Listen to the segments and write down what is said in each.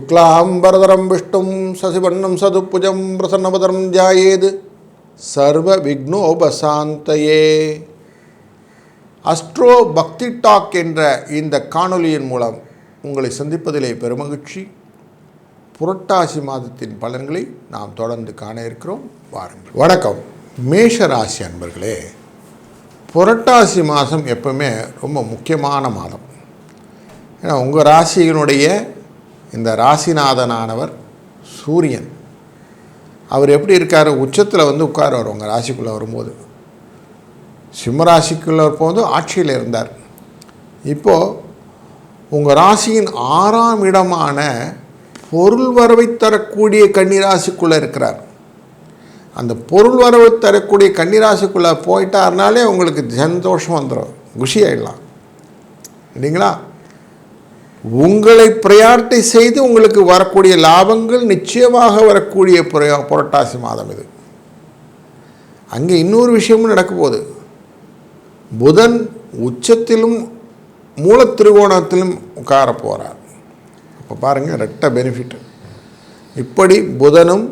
शुक्लांबरधरं विष्णुं शशिवर्णं सदुभुजं प्रसन्नवदनं ध्यायेत् सर्वविघ्नोपशान्तये. அஸ்ட்ரோ பக்தி டாக் என்ற இந்த காணொலியின் மூலம் உங்களை சந்திப்பதிலே பெருமகிழ்ச்சி. புரட்டாசி மாதத்தின் பலன்களை நாம் தொடர்ந்து காண இருக்கிறோம். வாருங்கள். வணக்கம் மேஷ ராசி அன்பர்களே. புரட்டாசி மாதம் எப்பவுமே ரொம்ப முக்கியமான மாதம். ஏன்னா உங்கள் ராசியினுடைய இந்த ராசிநாதனானவர் சூரியன். அவர் எப்படி இருக்கார்? உச்சத்தில் உட்காருவார் உங்கள் ராசிக்குள்ளே வரும்போது. சிம்மராசிக்குள்ளே போது ஆட்சியில் இருந்தார். இப்போது உங்கள் ராசியின் 6ஆம் இடமான பொருள் வரவை தரக்கூடிய கன்னிராசிக்குள்ளே இருக்கிறார். அந்த பொருள் வரவை தரக்கூடிய கன்னிராசிக்குள்ளே போயிட்டாருனாலே உங்களுக்கு சந்தோஷம் வந்துடும், குஷி ஆகிடலாம் இல்லைங்களா? உங்களை ப்ரையாரிட்டி செய்து உங்களுக்கு வரக்கூடிய லாபங்கள் நிச்சயமாக வரக்கூடிய புரட்டாசி மாதம் இது. அங்கே இன்னொரு விஷயமும் நடக்க போகுது. புதன் உச்சத்திலும் மூல திரிகோணத்திலும் உட்கார போகிறார். இப்போ பாருங்கள், ரெட்ட பெனிஃபிட். இப்படி புதனும்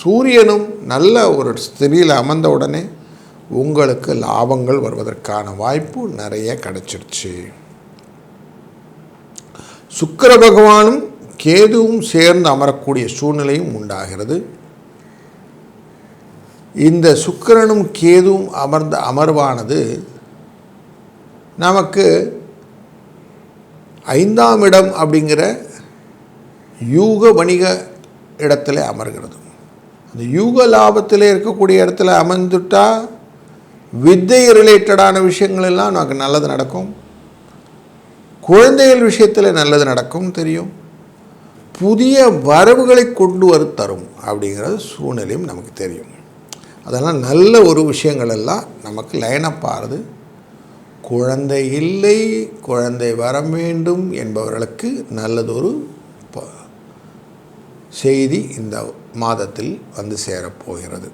சூரியனும் நல்ல ஒரு ஸ்திதியில் அமர்ந்த உடனே உங்களுக்கு லாபங்கள் வருவதற்கான வாய்ப்பு நிறைய கிடைச்சிருச்சு. சுக்கிர பகவானும் கேதுவும் சேர்ந்து அமரக்கூடிய சூழ்நிலையும் உண்டாகிறது. இந்த சுக்கிரனும் கேதுவும் அமர்வானது நமக்கு 5ஆம் இடம் அப்படிங்கிற யூக வணிக இடத்துல அமர்கிறது. அந்த யூக லாபத்தில் இருக்கக்கூடிய இடத்துல அமர்ந்துட்டால் வித்தை ரிலேட்டடான விஷயங்கள் எல்லாம் நமக்கு நல்லது நடக்கும். குழந்தைகள் விஷயத்தில் நல்லது நடக்கும் தெரியும். புதிய வரவுகளை கொண்டு வர தரும் அப்படிங்கிறது சூழ்நிலையும் நமக்கு தெரியும். அதெல்லாம் நல்ல ஒரு விஷயங்கள் எல்லாம் நமக்கு லைனப் ஆகுது. குழந்தை இல்லை, குழந்தை வர வேண்டும் என்பவர்களுக்கு நல்லதொரு செய்தி இந்த மாதத்தில் சேரப்போகிறது.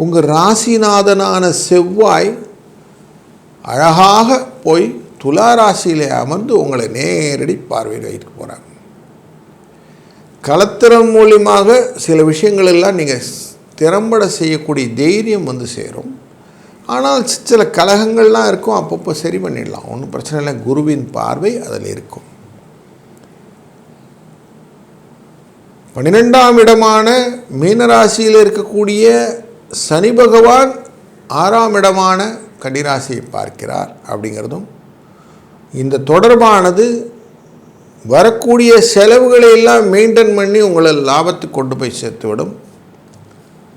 உங்கள் ராசிநாதனான செவ்வாய் அழகாக போய் துலா ராசியிலே அமர்ந்து உங்களை நேரடி பார்வையில் வைக்க போகிறாங்க. கலத்திரம் மூலியமாக சில விஷயங்கள் எல்லாம் நீங்கள் திறம்பட செய்யக்கூடிய தைரியம் சேரும். ஆனால் சில கலகங்கள்லாம் இருக்கும், அப்பப்போ சரி பண்ணிடலாம், ஒன்றும் பிரச்சனை இல்லை. குருவின் பார்வை அதில் இருக்கும். 12ஆம் இடமான மீனராசியில் இருக்கக்கூடிய சனி பகவான் 6ஆம் இடமான கன்னிராசியை பார்க்கிறார். அப்படிங்கிறதும் இந்த தொடர்பானது வரக்கூடிய செலவுகளை எல்லாம் மெயின்டைன் பண்ணி உங்களை லாபத்துக்கு கொண்டு போய் சேர்த்துவிடும்.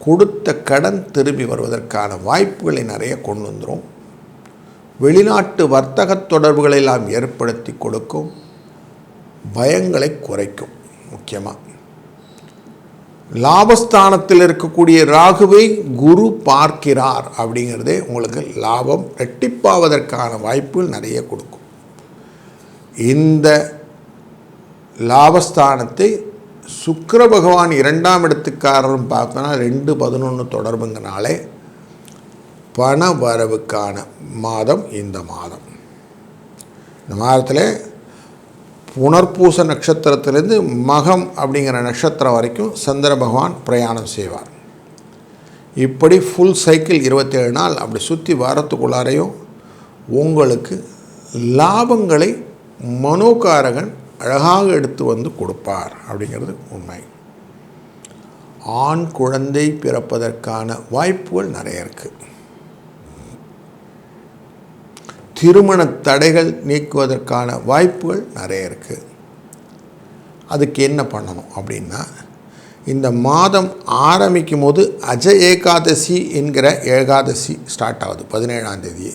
கொடுத்த கடன் திரும்பி வருவதற்கான வாய்ப்புகளை நிறைய கொண்டு வந்துடும். வெளிநாட்டு வர்த்தக தொடர்புகளை எல்லாம் ஏற்படுத்தி கொடுக்கும். பயங்களை குறைக்கும். முக்கியமாக லாபஸ்தானத்தில் இருக்கக்கூடிய ராகுவை குரு பார்க்கிறார். அப்படிங்கிறதே உங்களுக்கு லாபம் ரெட்டிப்பாவதற்கான வாய்ப்புகள் நிறைய கொடுக்கும். இந்த லாபஸ்தானத்தை சுக்கிர பகவான் 2ஆம் இடத்துக்காரரும் பார்த்தோன்னா 2-11 தொடர்புங்கனாலே பண வரவுக்கான மாதம் இந்த மாதம். இந்த மாதத்தில் புனர்பூச நட்சத்திரத்திலேருந்து மகம் அப்படிங்கிற நட்சத்திரம் வரைக்கும் சந்திர பகவான் பிரயாணம் செய்வார். இப்படி ஃபுல் சைக்கிள் 27 நாள் அப்படி சுற்றி வாரத்துக்குள்ளாரையும் உங்களுக்கு லாபங்களை மனோகாரகன் அழகாக எடுத்து கொடுப்பார். அப்படிங்கிறது உண்மை. ஆண் குழந்தை பிறப்பதற்கான வாய்ப்புகள் நிறைய இருக்குது. திருமண தடைகள் நீக்குவதற்கான வாய்ப்புகள் நிறைய இருக்குது. அதுக்கு என்ன பண்ணணும் அப்படின்னா, இந்த மாதம் ஆரம்பிக்கும் போது அஜ ஏகாதசி என்கிற ஏகாதசி ஸ்டார்ட் ஆகுது 17ஆம் தேதி.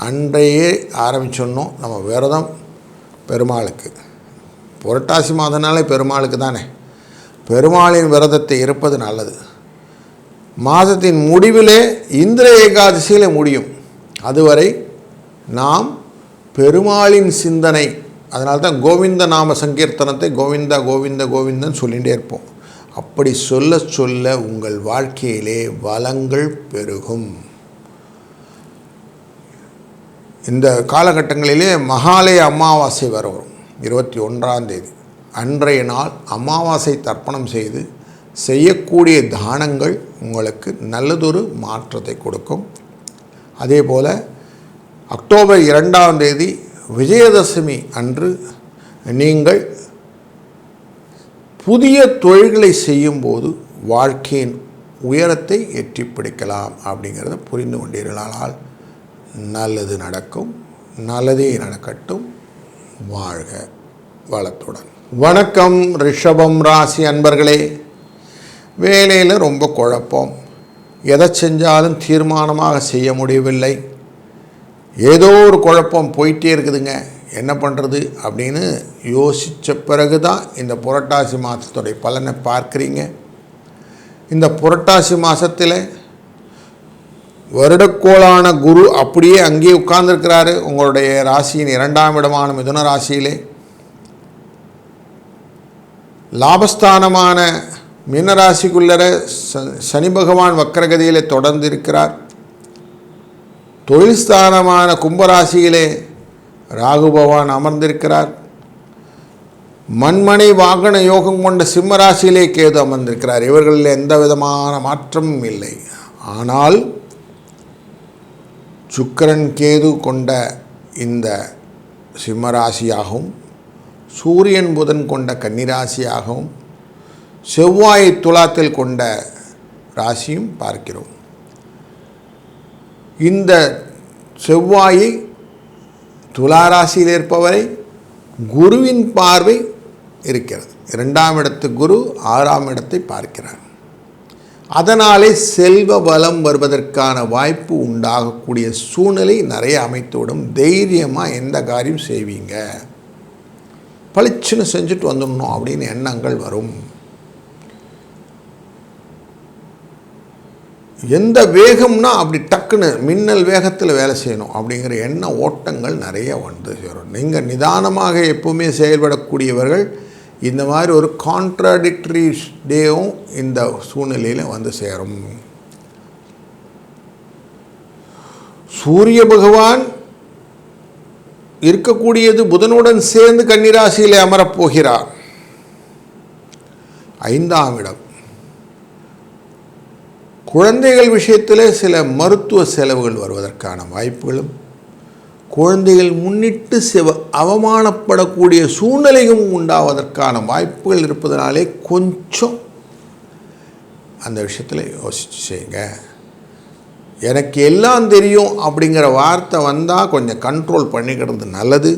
அன்றையே ஆரம்பிச்சோன்னோ நம்ம விரதம் பெருமாளுக்கு. புரட்டாசி மாதனாலே பெருமாளுக்கு தானே. பெருமாளின் விரதத்தை இருப்பது நல்லது. மாதத்தின் முடிவிலே இந்திர ஏகாதசியில் முடியும். அதுவரை நாம் பெருமாளின் சிந்தனை, அதனால்தான் கோவிந்த நாம சங்கீர்த்தனத்தை கோவிந்தா கோவிந்த கோவிந்தன் சொல்லிகிட்டே இருப்போம். அப்படி சொல்ல சொல்ல உங்கள் வாழ்க்கையிலே வளங்கள் பெருகும். இந்த காலகட்டங்களிலே மகாலய அமாவாசை வரும். 21ஆம் தேதி அன்றைய நாள் அமாவாசை தர்ப்பணம் செய்து செய்யக்கூடிய தானங்கள் உங்களுக்கு நல்லதொரு மாற்றத்தை கொடுக்கும். அதே போல் அக்டோபர் 2ஆம் தேதி விஜயதசமி அன்று நீங்கள் புதிய தொழில்களை செய்யும்போது வாழ்க்கையின் உயரத்தை எட்டி பிடிக்கலாம் அப்படிங்கிறத புரிந்து கொண்டீர்களானால் நல்லது நடக்கும். நல்லதே நடக்கட்டும். வாழ்க வளத்துடன். வணக்கம் ரிஷபம் ராசி அன்பர்களே. வேலையில் ரொம்ப குழப்பம், எதை செஞ்சாலும் தீர்மானமாக செய்ய முடியவில்லை, ஏதோ ஒரு குழப்பம் போயிட்டே இருக்குதுங்க, என்ன பண்ணுறது அப்படின்னு யோசித்த பிறகு தான் இந்த புரட்டாசி மாதத்துடைய பலனை பார்க்குறீங்க. இந்த புரட்டாசி மாதத்தில் வருடக்கோளான குரு அப்படியே அங்கேயே உட்கார்ந்துருக்கிறாரு உங்களுடைய ராசியின் 2ஆம் இடமான மிதுன ராசியிலே. லாபஸ்தானமான மீனராசிக்குள்ளர சனி பகவான் வக்கரகதியில் தொடர்ந்து இருக்கிறார். தொழில் ஸ்தானமான கும்பராசியிலே ராகு பகவான் அமர்ந்திருக்கிறார். மண்மனை வாகன யோகம் கொண்ட சிம்ம ராசியிலே கேது அமர்ந்திருக்கிறார். இவர்களில் எந்த விதமான மாற்றமும் இல்லை. ஆனால் சுக்கிரன் கேது கொண்ட இந்த சிம்மராசியாகவும் சூரியன் புதன் கொண்ட கன்னிராசியாகவும் செவ்வாய் துலாத்தில் கொண்ட ராசியும் பார்க்கிறோம். இந்த செவ்வாயை துலாராசியில் இருப்பவரை குருவின் பார்வை இருக்கிறது. 2ஆம் இடத்து குரு 6ஆம் இடத்தை பார்க்கிறார். அதனாலே செல்வ வளம் வருவதற்கான வாய்ப்பு உண்டாகக்கூடிய சூழ்நிலை நிறைய அமைத்துவிடும். தைரியமாக எந்த காரியம் செய்வீங்க, பளிச்சுன்னு செஞ்சுட்டு வந்துடணும் அப்படின்னு எண்ணங்கள் வரும். எந்த வேகம்னா அப்படி டக்குன்னு மின்னல் வேகத்தில் வேலை செய்யணும் அப்படிங்கிற எண்ண ஓட்டங்கள் நிறைய வந்து சேரும். நீங்கள் நிதானமாக எப்பவுமே செயல்படக்கூடியவர்கள் இந்த மாதிரி ஒரு கான்ட்ராடிக்டரி டேவும் இந்த சூழ்நிலையில் வந்து சேரும். சூரிய பகவான் இருக்கக்கூடியது புதனுடன் சேர்ந்து கன்னிராசியில் அமரப்போகிறார். 5ஆம் இடம். குழந்தைகள் விஷயத்தில் சில மருத்துவ செலவுகள் வருவதற்கான வாய்ப்புகளும், குழந்தைகள் முன்னிட்டு அவமானப்படக்கூடிய சூழ்நிலையும் உண்டாவதற்கான வாய்ப்புகள் இருப்பதனாலே கொஞ்சம் அந்த விஷயத்தில் யோசிச்சு செய்யுங்க. எனக்கு எல்லாம் தெரியும் அப்படிங்கிற வார்த்தை வந்தால் கொஞ்சம் கண்ட்ரோல் பண்ணிக்கிறது நல்லது.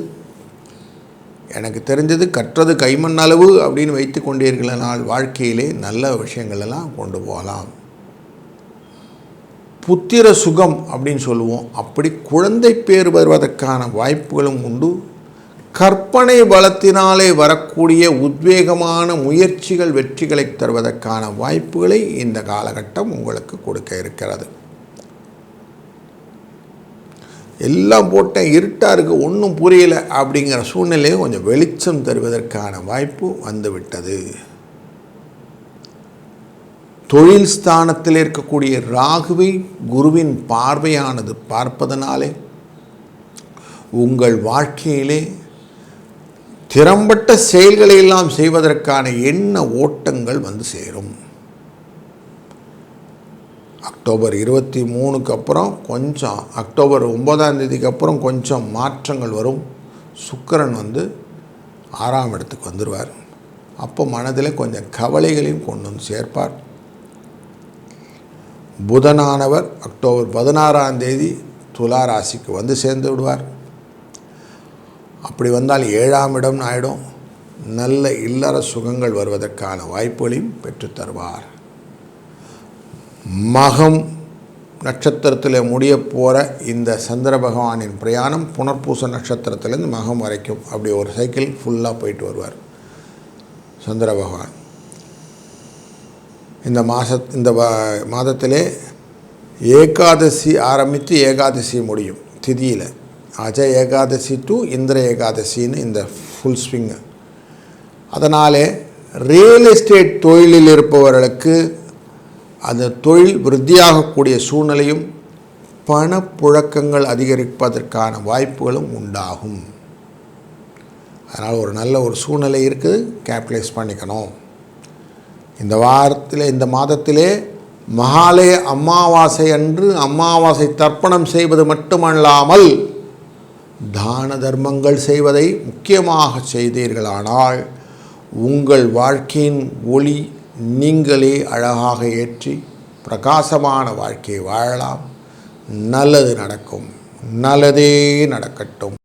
எனக்கு தெரிஞ்சது கற்றது கைமண் அளவு அப்படின்னு வைத்து கொண்டீர்களானால் வாழ்க்கையிலே நல்ல விஷயங்கள் எல்லாம் கொண்டு போகலாம். புத்திர சுகம் அப்படின்னு சொல்லுவோம். அப்படி குழந்தை பேர் வருவதற்கான வாய்ப்புகளும் உண்டு. கற்பனை பலத்தினாலே வரக்கூடிய உத்வேகமான முயற்சிகள் வெற்றிகளை தருவதற்கான வாய்ப்புகளை இந்த காலகட்டம் உங்களுக்கு கொடுக்க இருக்கிறது. எல்லாம் போட்டேன், இருட்டாக இருக்குது, ஒன்றும் புரியலை அப்படிங்கிற சூழ்நிலையை கொஞ்சம் வெளிச்சம் தருவதற்கான வாய்ப்பு வந்துவிட்டது. தொழில் ஸ்தானத்தில் இருக்கக்கூடிய ராகுவை குருவின் பார்வையானது பார்ப்பதனாலே உங்கள் வாழ்க்கையிலே திறம்பட்ட செயல்களை எல்லாம் செய்வதற்கான எண்ண ஓட்டங்கள் வந்து சேரும். அக்டோபர் 23க்கு அப்புறம் கொஞ்சம், அக்டோபர் 9ஆம் தேதிக்கு அப்புறம் கொஞ்சம் மாற்றங்கள் வரும். சுக்கிரன் வந்து 6ஆம் இடத்துக்கு வந்துடுவார். அப்போ மனதில் கொஞ்சம் கவலைகளையும் கொண்டு வந்து சேர்ப்பார். புதனானவர் அக்டோபர் 16ஆம் தேதி துலா ராசிக்கு வந்து சேர்ந்து விடுவார். அப்படி வந்தால் 7ஆம் இடம் ஆகிடும். நல்ல இல்லற சுகங்கள் வருவதற்கான வாய்ப்புகளையும் பெற்றுத்தருவார். மகம் நட்சத்திரத்தில் முடிய போகிற இந்த சந்திர பகவானின் பிரயாணம் புனர்பூச நட்சத்திரத்திலேருந்து மகம் வரைக்கும் அப்படி ஒரு சைக்கிள் ஃபுல்லாக போயிட்டு வருவார் சந்திர பகவான். இந்த மாதத்திலே ஏகாதசி ஆரம்பித்து ஏகாதசி முடியும் திதியில். அஜ ஏகாதசி டு இந்திர ஏகாதசின்னு இந்த ஃபுல் ஸ்விங்கு. அதனாலே ரியல் எஸ்டேட் தொழிலில் இருப்பவர்களுக்கு அந்த தொழில் விருத்தியாகக்கூடிய சூழ்நிலையும் பணப்புழக்கங்கள் அதிகரிப்பதற்கான வாய்ப்புகளும் உண்டாகும். அதனால் ஒரு நல்ல ஒரு சூழ்நிலை இருக்குது, கேபிட்டலைஸ் பண்ணிக்கணும். இந்த வாரத்தில், இந்த மாதத்திலே மகாலய அமாவாசை அன்று அமாவாசை தர்ப்பணம் செய்வது மட்டுமல்லாமல் தான தர்மங்கள் செய்வதை முக்கியமாக செய்தீர்களானால் உங்கள் வாழ்க்கையின் ஒளி நீங்களே அழகாக ஏற்றி பிரகாசமான வாழ்க்கையை வாழலாம். நல்லது நடக்கும், நல்லதே நடக்கட்டும்.